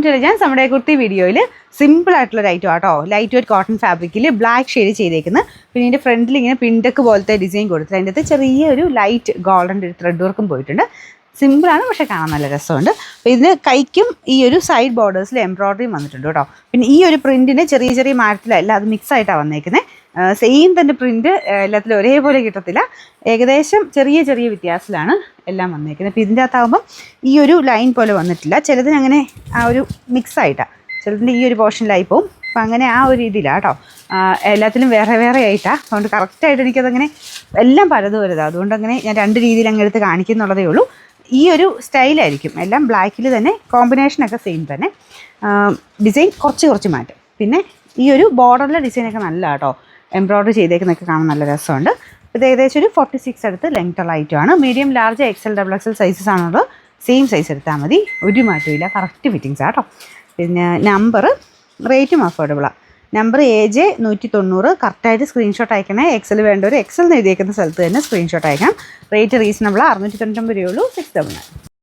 To legends. നമ്മുടെ കുർത്തി വീഡിയോയിൽ simple ആയിട്ടുള്ളൊരു ഐറ്റം ആട്ടോ. ലൈറ്റ് വെയ്റ്റ് കോട്ടൺ ഫാബ്രിക്കിൽ ബ്ലാക്ക് ഷെയ്ഡ് ചെയ്തേക്കുന്നത്. പിന്നെ ഇതിൻ്റെ ഫ്രണ്ടിൽ ഇങ്ങനെ പിൻടെക്ക് പോലത്തെ ഡിസൈൻ കൊടുത്തിട്ട് അതിൻ്റെ അകത്ത് ചെറിയൊരു ലൈറ്റ് ഗോൾഡൻ്റെ ഒരു ത്രെഡ് വർക്കും പോയിട്ടുണ്ട്. സിമ്പിളാണ്, പക്ഷേ കാണാൻ നല്ല രസമുണ്ട്. അപ്പോൾ ഇതിന് കൈക്കും ഈ ഒരു സൈഡ് ബോർഡേഴ്സിൽ എംബ്രോയ്ഡറിയും വന്നിട്ടുണ്ട് കേട്ടോ. പിന്നെ ഈ ഒരു പ്രിൻറ്റിന് ചെറിയ ചെറിയ മാറ്റത്തിലല്ല, അത് മിക്സ് ആയിട്ടാണ് വന്നേക്കുന്നത്. സെയിം തന്നെ പ്രിൻറ്റ് എല്ലാത്തിലും ഒരേപോലെ കിട്ടത്തില്ല, ഏകദേശം ചെറിയ ചെറിയ വ്യത്യാസത്തിലാണ് എല്ലാം വന്നേക്കുന്നത്. അപ്പോൾ ഇതിൻ്റെ അകത്താകുമ്പം ഈ ഒരു ലൈൻ പോലെ വന്നിട്ടില്ല, ചിലതിനങ്ങനെ ആ ഒരു മിക്സ് ആയിട്ടാണ്, ചിലതിൻ്റെ ഈ ഒരു പോർഷനിലായി പോവും. അപ്പം അങ്ങനെ ആ ഒരു രീതിയിലാണ് കേട്ടോ. എല്ലാത്തിലും വേറെ വേറെ ആയിട്ടാണ്. അതുകൊണ്ട് കറക്റ്റായിട്ട് എനിക്കതങ്ങനെ എല്ലാം പലതും വരുതാണ്. അതുകൊണ്ട് അങ്ങനെ ഞാൻ രണ്ട് രീതിയിൽ അങ്ങ് എടുത്ത് കാണിക്കുന്നുള്ളതേ ഉള്ളൂ. ഈ ഒരു സ്റ്റൈലായിരിക്കും എല്ലാം ബ്ലാക്കിൽ തന്നെ, കോമ്പിനേഷനൊക്കെ സെയിം തന്നെ, ഡിസൈൻ കുറച്ച് മാറ്റും. പിന്നെ ഈ ഒരു ബോർഡറിലെ ഡിസൈനൊക്കെ നല്ല കേട്ടോ, എംബ്രോയ്ഡറി ചെയ്തേക്കുന്നൊക്കെ കാണാൻ നല്ല രസമുണ്ട്. ഇത് ഏകദേശം ഒരു 46 അടുത്ത് ലെങ്ത്തുള്ള ഐറ്റമാണ്. Medium, large, XL, XXL sizes ആണുള്ളത്. സെയിം സൈസ് എടുത്താൽ മതി, ഒരു മാറ്റമില്ല, കറക്റ്റ് ഫിറ്റിങ്സ് ആട്ടോ. പിന്നെ നമ്പർ, റേറ്റും അഫോർഡബിളാണ്. Number AJ 190. കറക്റ്റായിട്ട് സ്ക്രീൻഷോട്ട് അയക്കണേ. XL വേണ്ടവർ XL എഴുതിയേക്കുന്ന സ്ഥലത്ത് തന്നെ സ്ക്രീൻഷോട്ട് അയക്കണം. റേറ്റ് റീസണബിളാണ്, 699 രൂപയുള്ളൂ. 699.